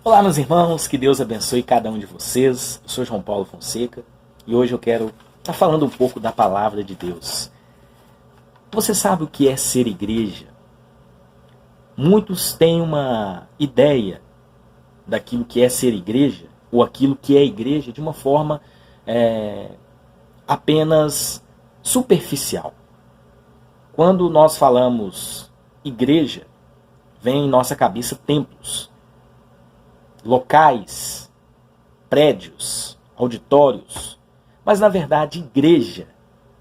Olá, meus irmãos, que Deus abençoe cada um de vocês. Eu sou João Paulo Fonseca e hoje eu quero estar falando um pouco da palavra de Deus. Você sabe o que é ser igreja? Muitos têm uma ideia daquilo que é ser igreja, ou aquilo que é igreja, de uma forma apenas superficial. Quando nós falamos igreja, vem em nossa cabeça templos, locais, prédios, auditórios. Mas na verdade, igreja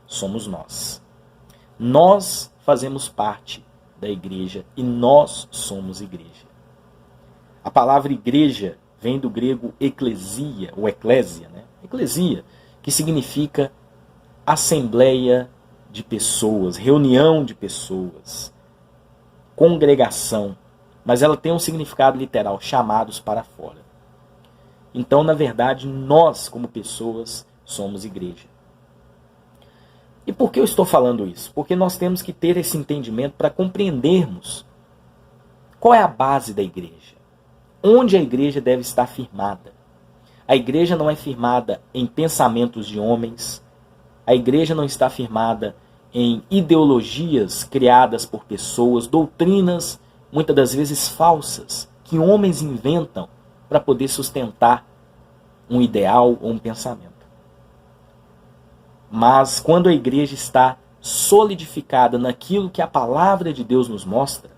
somos nós. Nós fazemos parte da igreja e nós somos igreja. A palavra igreja vem do grego eclesia, ou eclésia, né? Eclesia, que significa assembleia de pessoas, reunião de pessoas, congregação. Mas ela tem um significado literal, chamados para fora. Então, na verdade, nós, como pessoas, somos igreja. E por que eu estou falando isso? Porque nós temos que ter esse entendimento para compreendermos qual é a base da igreja. Onde a igreja deve estar firmada. A igreja não é firmada em pensamentos de homens. A igreja não está firmada em ideologias criadas por pessoas, doutrinas muitas das vezes falsas, que homens inventam para poder sustentar um ideal ou um pensamento. Mas quando a igreja está solidificada naquilo que a palavra de Deus nos mostra,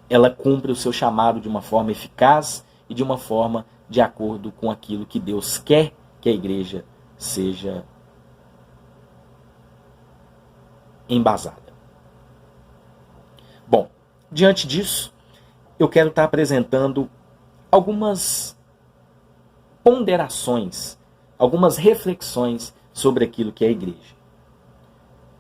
ela cumpre o seu chamado de uma forma eficaz e de uma forma de acordo com aquilo que Deus quer que a igreja seja embasada. Bom, diante disso, eu quero estar apresentando algumas ponderações, algumas reflexões sobre aquilo que é a igreja.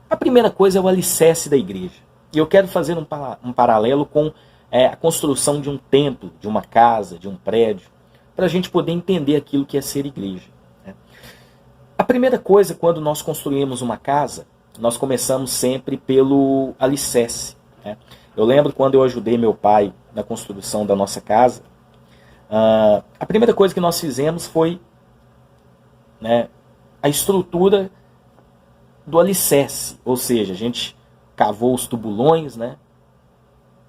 A primeira coisa é o alicerce da igreja. E eu quero fazer um paralelo com a construção de um templo, de uma casa, de um prédio, para a gente poder entender aquilo que é ser igreja. A primeira coisa, quando nós construímos uma casa, nós começamos sempre pelo alicerce. Eu lembro quando eu ajudei meu pai na construção da nossa casa, a primeira coisa que nós fizemos foi a estrutura do alicerce. Ou seja, a gente cavou os tubulões,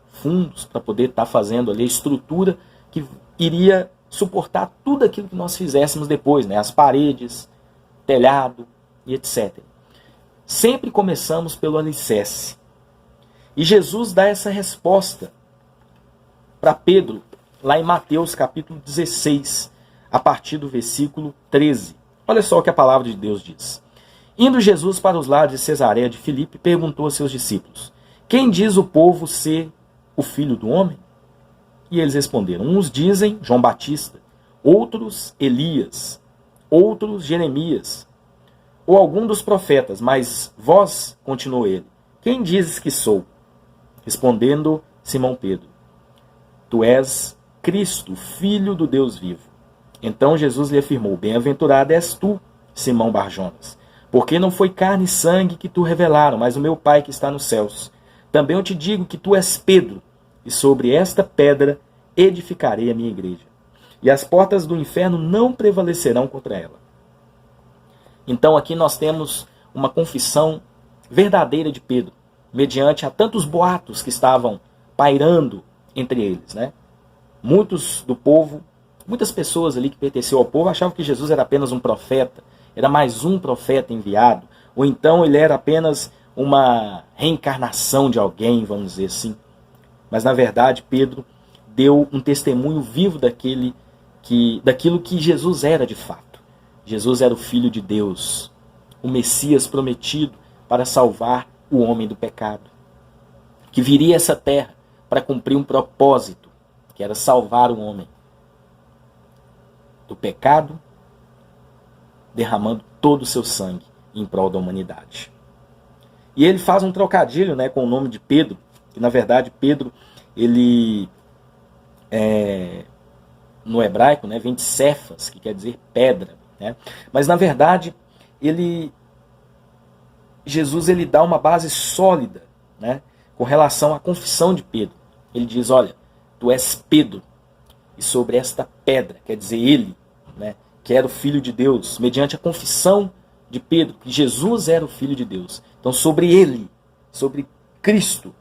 fundos, para poder estar fazendo ali a estrutura que iria suportar tudo aquilo que nós fizéssemos depois, as paredes, telhado e etc. Sempre começamos pelo alicerce. E Jesus dá essa resposta para Pedro, lá em Mateus capítulo 16, a partir do versículo 13. Olha só o que a palavra de Deus diz. Indo Jesus para os lados de Cesareia de Filipe, perguntou a seus discípulos: quem diz o povo ser o filho do homem? E eles responderam: uns dizem João Batista, outros Elias, outros Jeremias, ou algum dos profetas, mas vós, continuou ele, quem dizes que sou? Respondendo Simão Pedro: tu és Cristo, filho do Deus vivo. Então Jesus lhe afirmou: bem-aventurado és tu, Simão Barjonas, porque não foi carne e sangue que tu revelaram, mas o meu Pai que está nos céus. Também eu te digo que tu és Pedro, e sobre esta pedra edificarei a minha igreja, e as portas do inferno não prevalecerão contra ela. Então aqui nós temos uma confissão verdadeira de Pedro, mediante a tantos boatos que estavam pairando entre eles. Muitos do povo, muitas pessoas ali que pertenciam ao povo achavam que Jesus era apenas um profeta, era mais um profeta enviado, ou então ele era apenas uma reencarnação de alguém, vamos dizer assim. Mas na verdade Pedro deu um testemunho vivo daquilo que Jesus era de fato. Jesus era o Filho de Deus, o Messias prometido para salvar o homem do pecado, que viria a essa terra para cumprir um propósito, que era salvar o homem do pecado, derramando todo o seu sangue em prol da humanidade. E ele faz um trocadilho com o nome de Pedro, que na verdade Pedro, ele no hebraico vem de Cefas, que quer dizer pedra. Mas na verdade Jesus ele dá uma base sólida com relação à confissão de Pedro. Ele diz: olha, tu és Pedro, e sobre esta pedra, quer dizer, ele, né, que era o Filho de Deus, mediante a confissão de Pedro, que Jesus era o Filho de Deus. Então, sobre ele, sobre Cristo,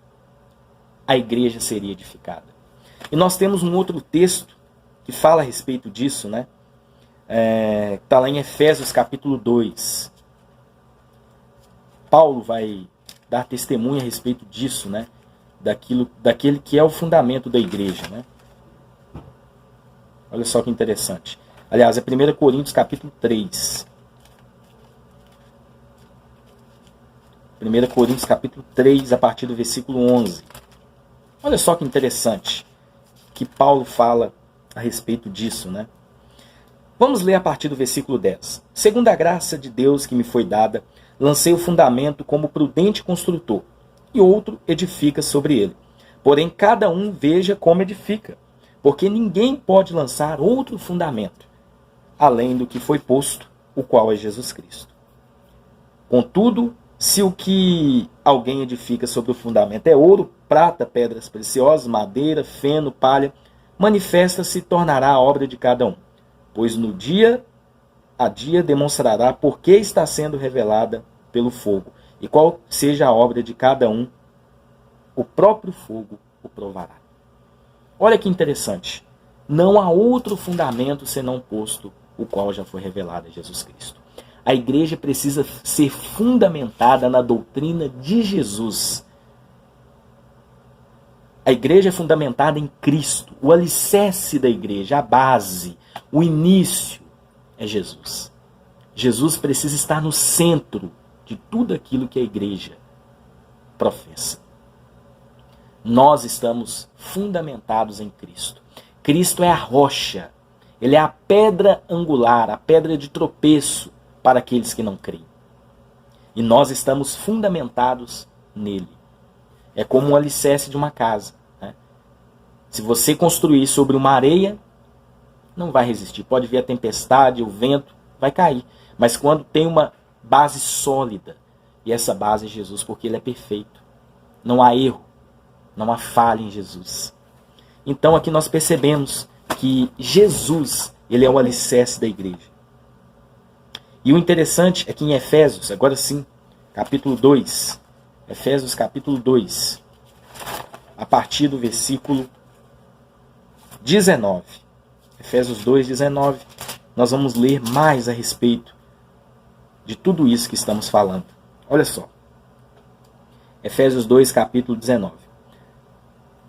a igreja seria edificada. E nós temos um outro texto que fala a respeito disso, né? Está lá em Efésios capítulo 2. Paulo vai dar testemunho a respeito disso, né? Daquele que é o fundamento da igreja, né? Olha só que interessante. Aliás, é 1 Coríntios capítulo 3. 1 Coríntios capítulo 3, a partir do versículo 11. Olha só que interessante que Paulo fala a respeito disso, né? Vamos ler a partir do versículo 10. Segundo a graça de Deus que me foi dada, lancei o fundamento como prudente construtor, e outro edifica sobre ele. Porém, cada um veja como edifica, porque ninguém pode lançar outro fundamento, além do que foi posto, o qual é Jesus Cristo. Contudo, se o que alguém edifica sobre o fundamento é ouro, prata, pedras preciosas, madeira, feno, palha, manifesta se tornará a obra de cada um, pois no dia a dia demonstrará por que está sendo revelada pelo fogo, e qual seja a obra de cada um, o próprio fogo o provará. Olha que interessante. Não há outro fundamento senão posto, o qual já foi revelado em Jesus Cristo. A igreja precisa ser fundamentada na doutrina de Jesus. A igreja é fundamentada em Cristo. O alicerce da igreja, a base, o início é Jesus. Jesus precisa estar no centro de tudo aquilo que a igreja professa. Nós estamos fundamentados em Cristo. Cristo é a rocha. Ele é a pedra angular, a pedra de tropeço para aqueles que não creem. E nós estamos fundamentados nele. É como um alicerce de uma casa, né? Se você construir sobre uma areia, não vai resistir. Pode vir a tempestade, o vento, vai cair. Mas quando tem uma base sólida, e essa base é Jesus, porque ele é perfeito. Não há erro, não há falha em Jesus. Então aqui nós percebemos que Jesus, ele é o alicerce da igreja. E o interessante é que em Efésios, agora sim, capítulo 2, Efésios capítulo 2, a partir do versículo 19. Efésios 2, 19, nós vamos ler mais a respeito de tudo isso que estamos falando. Olha só. Efésios 2, capítulo 19.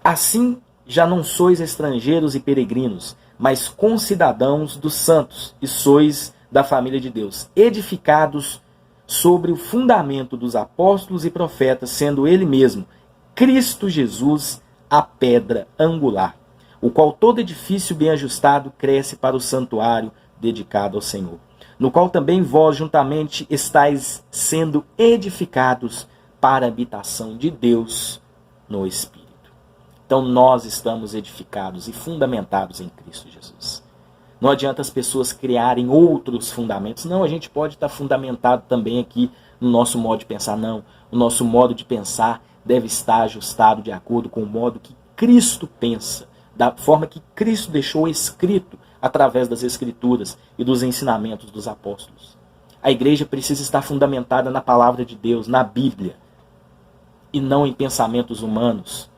Assim, já não sois estrangeiros e peregrinos, mas concidadãos dos santos, e sois da família de Deus, edificados sobre o fundamento dos apóstolos e profetas, sendo ele mesmo, Cristo Jesus, a pedra angular, o qual todo edifício bem ajustado cresce para o santuário dedicado ao Senhor, no qual também vós juntamente estáis sendo edificados para a habitação de Deus no Espírito. Então nós estamos edificados e fundamentados em Cristo Jesus. Não adianta as pessoas criarem outros fundamentos. Não, a gente pode estar fundamentado também aqui no nosso modo de pensar. Não, o nosso modo de pensar deve estar ajustado de acordo com o modo que Cristo pensa, da forma que Cristo deixou escrito através das Escrituras e dos ensinamentos dos apóstolos. A igreja precisa estar fundamentada na palavra de Deus, na Bíblia, e não em pensamentos humanos,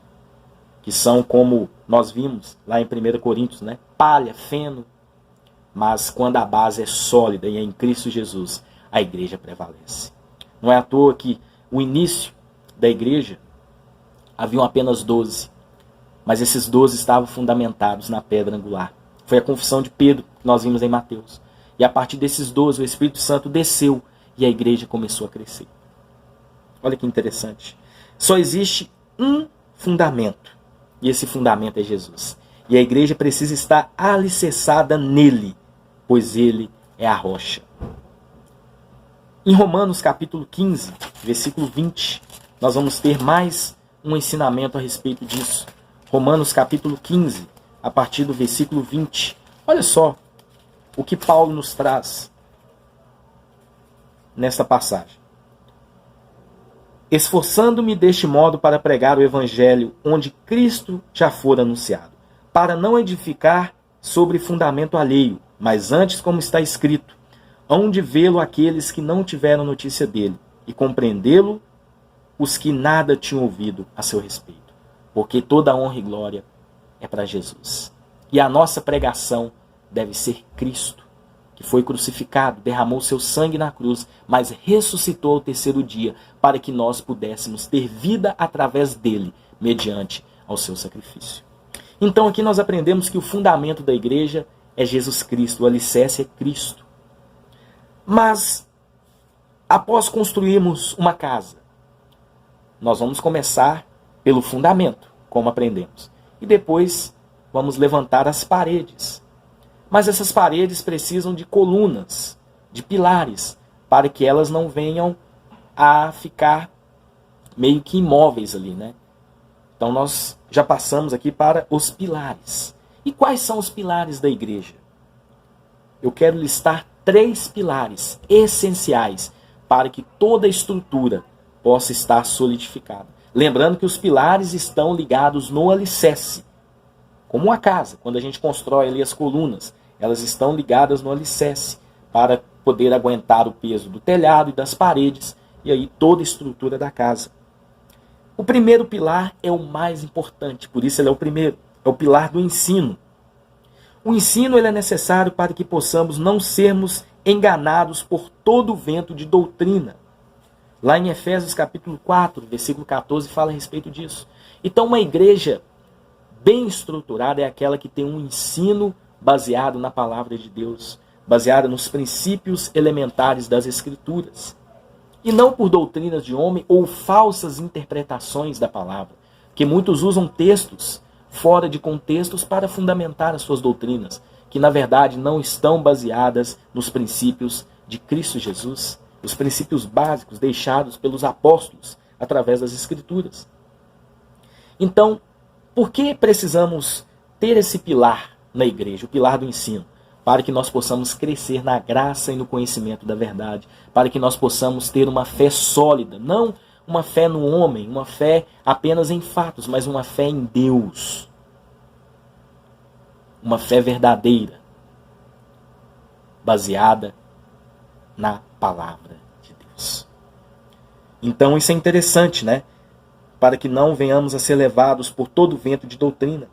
que são, como nós vimos lá em 1 Coríntios, né? Palha, feno. Mas quando a base é sólida e é em Cristo Jesus, a igreja prevalece. Não é à toa que o início da igreja haviam apenas 12, mas esses 12 estavam fundamentados na pedra angular. Foi a confissão de Pedro que nós vimos em Mateus. E a partir desses 12, o Espírito Santo desceu e a igreja começou a crescer. Olha que interessante. Só existe um fundamento, e esse fundamento é Jesus. E a igreja precisa estar alicerçada nele, pois ele é a rocha. Em Romanos capítulo 15, versículo 20, nós vamos ter mais um ensinamento a respeito disso. Romanos capítulo 15, a partir do versículo 20. Olha só o que Paulo nos traz nesta passagem. Esforçando-me deste modo para pregar o evangelho onde Cristo já fora anunciado, para não edificar sobre fundamento alheio, mas antes, como está escrito, hão de vê-lo aqueles que não tiveram notícia dele, e compreendê-lo os que nada tinham ouvido a seu respeito. Porque toda honra e glória é para Jesus. E a nossa pregação deve ser Cristo, que foi crucificado, derramou seu sangue na cruz, mas ressuscitou ao terceiro dia, para que nós pudéssemos ter vida através dele, mediante ao seu sacrifício. Então aqui nós aprendemos que o fundamento da igreja é Jesus Cristo, o alicerce é Cristo. Mas, após construirmos uma casa, nós vamos começar pelo fundamento, como aprendemos. E depois vamos levantar as paredes. Mas essas paredes precisam de colunas, de pilares, para que elas não venham a ficar meio que imóveis ali, né? Então nós já passamos aqui para os pilares. E quais são os pilares da igreja? Eu quero listar 3 pilares essenciais para que toda a estrutura possa estar solidificada. Lembrando que os pilares estão ligados no alicerce. Como uma casa, quando a gente constrói ali as colunas, elas estão ligadas no alicerce para poder aguentar o peso do telhado e das paredes, e aí toda a estrutura da casa. O primeiro pilar é o mais importante, por isso ele é o primeiro, é o pilar do ensino. O ensino ele é necessário para que possamos não sermos enganados por todo o vento de doutrina. Lá em Efésios capítulo 4, versículo 14, fala a respeito disso. Então uma igreja bem estruturada é aquela que tem um ensino baseado na palavra de Deus, baseada nos princípios elementares das Escrituras. E não por doutrinas de homem ou falsas interpretações da palavra, que muitos usam textos fora de contextos para fundamentar as suas doutrinas, que na verdade não estão baseadas nos princípios de Cristo Jesus, os princípios básicos deixados pelos apóstolos através das Escrituras. Então, por que precisamos ter esse pilar na igreja, o pilar do ensino? Para que nós possamos crescer na graça e no conhecimento da verdade, para que nós possamos ter uma fé sólida, não uma fé no homem, uma fé apenas em fatos, mas uma fé em Deus. Uma fé verdadeira, baseada na palavra de Deus. Então isso é interessante, né? Para que não venhamos a ser levados por todo vento de doutrina.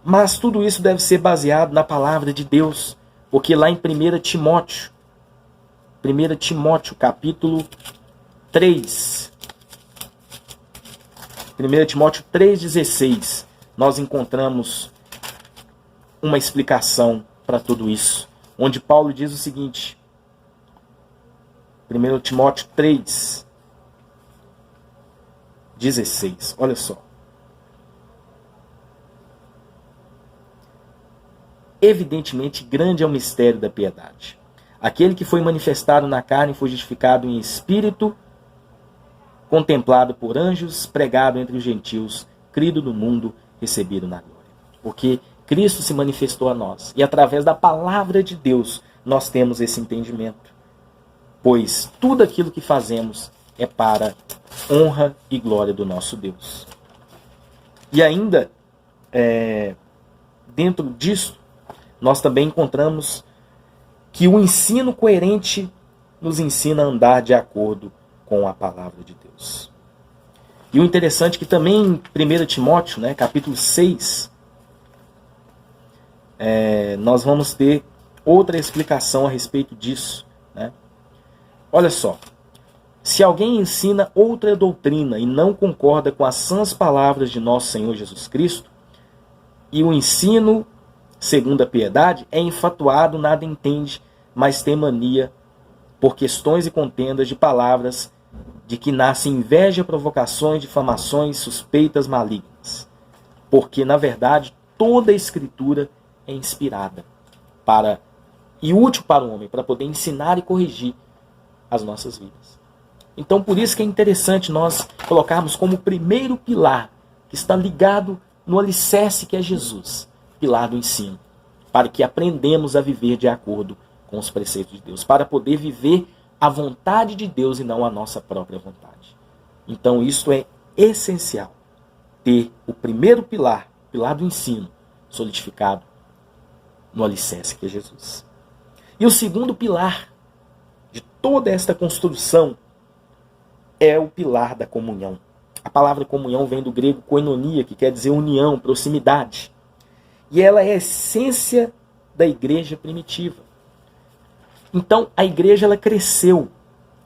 Mas tudo isso deve ser baseado na palavra de Deus, porque lá em 1 Timóteo capítulo 3, 1 Timóteo 3,16, nós encontramos uma explicação para tudo isso, onde Paulo diz o seguinte, 1 Timóteo 3,16, olha só. Evidentemente, grande é o mistério da piedade. Aquele que foi manifestado na carne foi justificado em espírito, contemplado por anjos, pregado entre os gentios, crido no mundo, recebido na glória. Porque Cristo se manifestou a nós, e através da palavra de Deus nós temos esse entendimento. Pois tudo aquilo que fazemos é para honra e glória do nosso Deus. E ainda, dentro disso, nós também encontramos que o ensino coerente nos ensina a andar de acordo com a palavra de Deus. E o interessante é que também em 1 Timóteo, capítulo 6, nós vamos ter outra explicação a respeito disso. Olha só, se alguém ensina outra doutrina e não concorda com as sãs palavras de nosso Senhor Jesus Cristo, e o ensino segundo a piedade, é enfatuado, nada entende, mas tem mania por questões e contendas de palavras, de que nasce inveja, provocações, difamações, suspeitas malignas. Porque, na verdade, toda a Escritura é inspirada e útil para o homem, para poder ensinar e corrigir as nossas vidas. Então, por isso que é interessante nós colocarmos como primeiro pilar, que está ligado no alicerce que é Jesus, pilar do ensino, para que aprendamos a viver de acordo com os preceitos de Deus, para poder viver a vontade de Deus e não a nossa própria vontade. Então isso é essencial, ter o primeiro pilar, pilar do ensino, solidificado no alicerce que é Jesus. E o segundo pilar de toda esta construção é o pilar da comunhão. A palavra comunhão vem do grego koinonia, que quer dizer união, proximidade. E ela é a essência da igreja primitiva. Então, a igreja ela cresceu,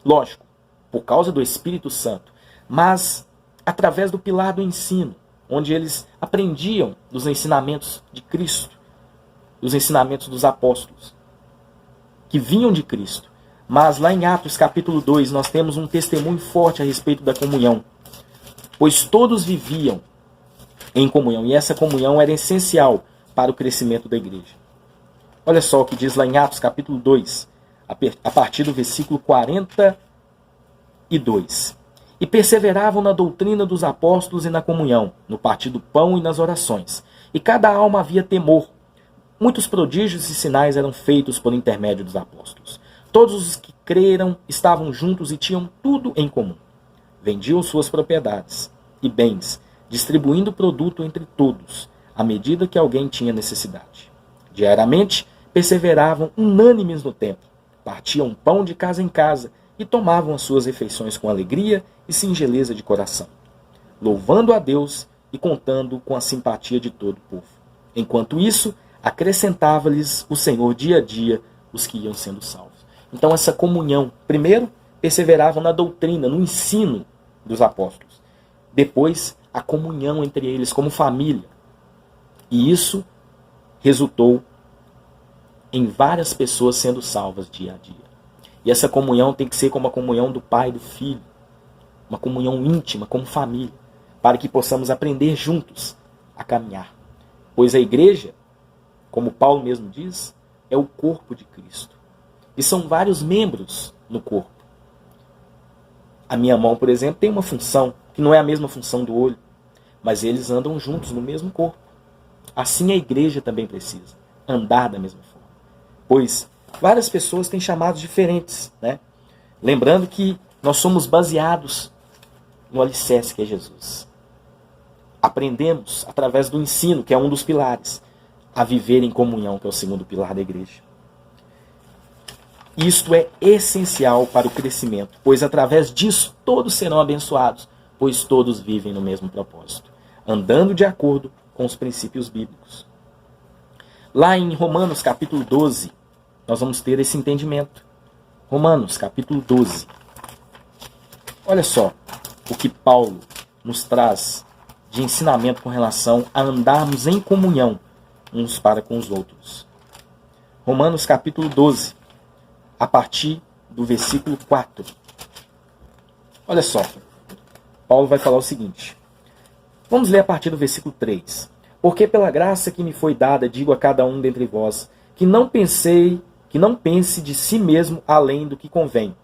lógico, por causa do Espírito Santo, mas através do pilar do ensino, onde eles aprendiam dos ensinamentos de Cristo, dos ensinamentos dos apóstolos, que vinham de Cristo. Mas lá em Atos capítulo 2, nós temos um testemunho forte a respeito da comunhão. Pois todos viviam em comunhão, e essa comunhão era essencial para o crescimento da igreja. Olha só o que diz lá em Atos capítulo 2, a partir do versículo 42. E perseveravam na doutrina dos apóstolos e na comunhão, no partir do pão e nas orações. E cada alma havia temor. Muitos prodígios e sinais eram feitos por intermédio dos apóstolos. Todos os que creram estavam juntos e tinham tudo em comum. Vendiam suas propriedades e bens, distribuindo o produto entre todos, à medida que alguém tinha necessidade. Diariamente, perseveravam unânimes no templo, partiam pão de casa em casa e tomavam as suas refeições com alegria e singeleza de coração, louvando a Deus e contando com a simpatia de todo o povo. Enquanto isso, acrescentava-lhes o Senhor dia a dia os que iam sendo salvos. Então essa comunhão, primeiro, perseveravam na doutrina, no ensino dos apóstolos. Depois, a comunhão entre eles como família. E isso resultou em várias pessoas sendo salvas dia a dia. E essa comunhão tem que ser como a comunhão do pai e do filho. Uma comunhão íntima, como família, para que possamos aprender juntos a caminhar. Pois a igreja, como Paulo mesmo diz, é o corpo de Cristo. E são vários membros no corpo. A minha mão, por exemplo, tem uma função, que não é a mesma função do olho, mas eles andam juntos no mesmo corpo. Assim a igreja também precisa andar da mesma forma. Pois várias pessoas têm chamados diferentes, né? Lembrando que nós somos baseados no alicerce que é Jesus. Aprendemos, através do ensino, que é um dos pilares, a viver em comunhão, que é o segundo pilar da igreja. Isto é essencial para o crescimento, pois através disso todos serão abençoados, pois todos vivem no mesmo propósito, andando de acordo com os princípios bíblicos. Lá em Romanos capítulo 12, nós vamos ter esse entendimento. Romanos capítulo 12. Olha só o que Paulo nos traz de ensinamento com relação a andarmos em comunhão uns para com os outros. Romanos capítulo 12, a partir do versículo 4. Olha só, Paulo vai falar o seguinte. Vamos ler a partir do versículo 3. Porque pela graça que me foi dada, digo a cada um dentre vós, que não pense de si mesmo além do que convém.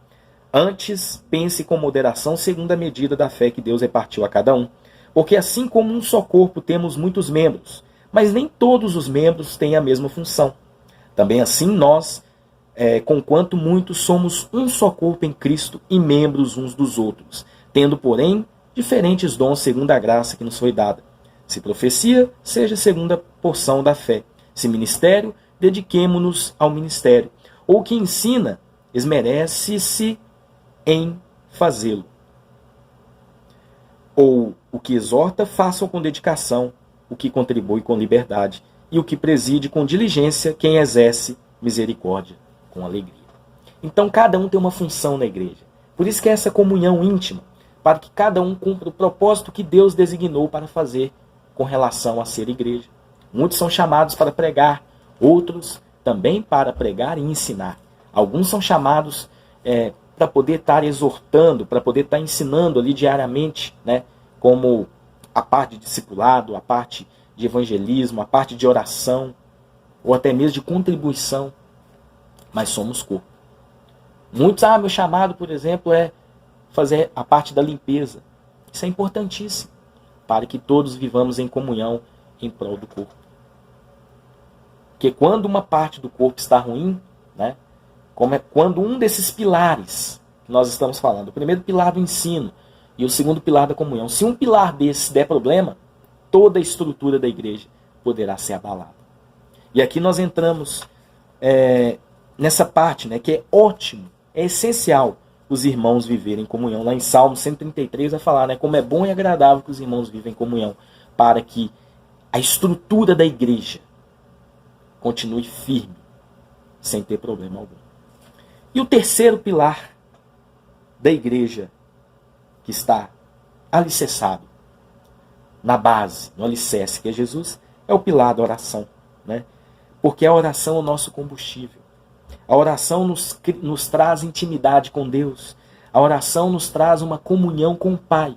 Antes, pense com moderação segundo a medida da fé que Deus repartiu a cada um. Porque assim como um só corpo temos muitos membros, mas nem todos os membros têm a mesma função. Também assim nós, conquanto muitos, somos um só corpo em Cristo e membros uns dos outros, tendo, porém, diferentes dons segundo a graça que nos foi dada. Se profecia, seja segundo a porção da fé. Se ministério, dediquemo-nos ao ministério. Ou que ensina, esmerece-se em fazê-lo. Ou o que exorta, façam com dedicação, o que contribui com liberdade, e o que preside com diligência, quem exerce misericórdia com alegria. Então cada um tem uma função na igreja. Por isso que é essa comunhão íntima, para que cada um cumpra o propósito que Deus designou para fazer com relação a ser igreja. Muitos são chamados para pregar, outros também para pregar e ensinar. Alguns são chamados para poder estar exortando, para poder estar ensinando ali diariamente, né, como a parte de discipulado, a parte de evangelismo, a parte de oração, ou até mesmo de contribuição. Mas somos corpo. Muitos, meu chamado, por exemplo, é fazer a parte da limpeza. Isso é importantíssimo, para que todos vivamos em comunhão em prol do corpo. Porque quando uma parte do corpo está ruim, né, quando um desses pilares que nós estamos falando, o primeiro pilar do ensino e o segundo pilar da comunhão, se um pilar desses der problema, toda a estrutura da igreja poderá ser abalada. E aqui nós entramos nessa parte, né, que é ótimo, é essencial os irmãos viverem em comunhão. Lá em Salmo 133 vai falar, né, como é bom e agradável que os irmãos vivem em comunhão, para que a estrutura da igreja continue firme, sem ter problema algum. E o terceiro pilar da igreja, que está alicerçado na base, no alicerce, que é Jesus, é o pilar da oração, né? Porque a oração é o nosso combustível. A oração nos traz intimidade com Deus. A oração nos traz uma comunhão com o Pai,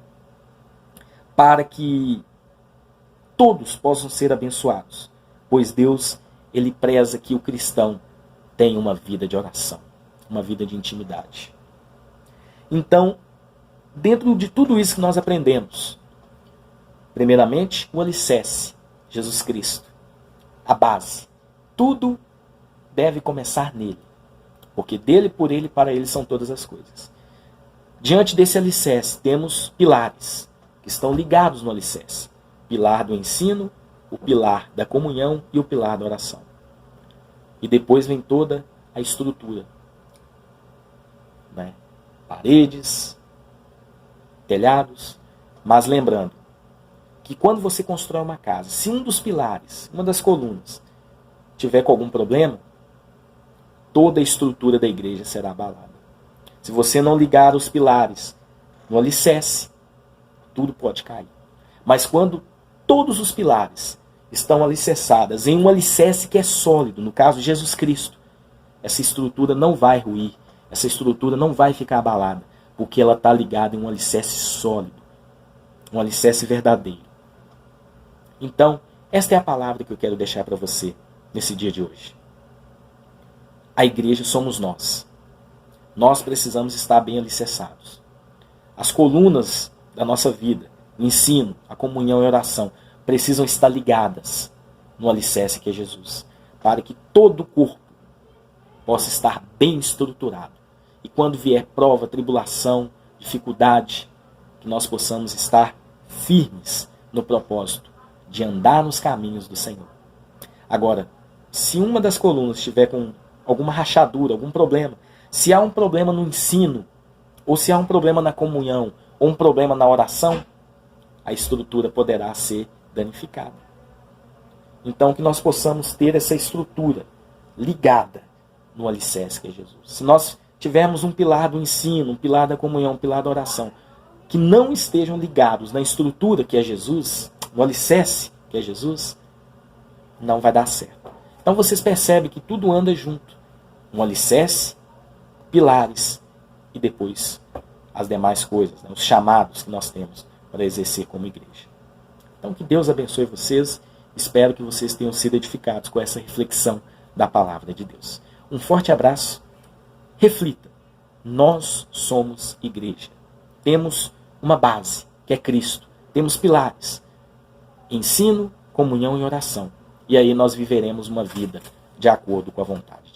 para que todos possam ser abençoados, pois Deus, Ele preza que o cristão tenha uma vida de oração, uma vida de intimidade. Então, dentro de tudo isso que nós aprendemos, primeiramente, o alicerce, Jesus Cristo, a base. Tudo deve começar nele, porque dele, por ele, para ele são todas as coisas. Diante desse alicerce, temos pilares que estão ligados no alicerce. O pilar do ensino, o pilar da comunhão e o pilar da oração. E depois vem toda a estrutura, né? Paredes, telhados, mas lembrando que quando você constrói uma casa, se um dos pilares, uma das colunas, tiver com algum problema, toda a estrutura da igreja será abalada. Se você não ligar os pilares no alicerce, tudo pode cair. Mas quando todos os pilares estão alicerçados em um alicerce que é sólido, no caso de Jesus Cristo, essa estrutura não vai ruir, essa estrutura não vai ficar abalada, porque ela está ligada em um alicerce sólido, um alicerce verdadeiro. Então, esta é a palavra que eu quero deixar para você nesse dia de hoje. A igreja somos nós. Nós precisamos estar bem alicerçados. As colunas da nossa vida, o ensino, a comunhão e a oração, precisam estar ligadas no alicerce que é Jesus, para que todo o corpo possa estar bem estruturado. E quando vier prova, tribulação, dificuldade, que nós possamos estar firmes no propósito de andar nos caminhos do Senhor. Agora, se uma das colunas estiver com alguma rachadura, algum problema, se há um problema no ensino, ou se há um problema na comunhão, ou um problema na oração, a estrutura poderá ser danificada. Então, que nós possamos ter essa estrutura ligada no alicerce que é Jesus. Se nós tivermos um pilar do ensino, um pilar da comunhão, um pilar da oração, que não estejam ligados na estrutura que é Jesus, no alicerce que é Jesus, não vai dar certo. Então vocês percebem que tudo anda junto. Um alicerce, pilares e depois as demais coisas, né? Os chamados que nós temos para exercer como igreja. Então que Deus abençoe vocês. Espero que vocês tenham sido edificados com essa reflexão da palavra de Deus. Um forte abraço. Reflita. Nós somos igreja. Temos uma base, que é Cristo. Temos pilares. Ensino, comunhão e oração. E aí nós viveremos uma vida de acordo com a vontade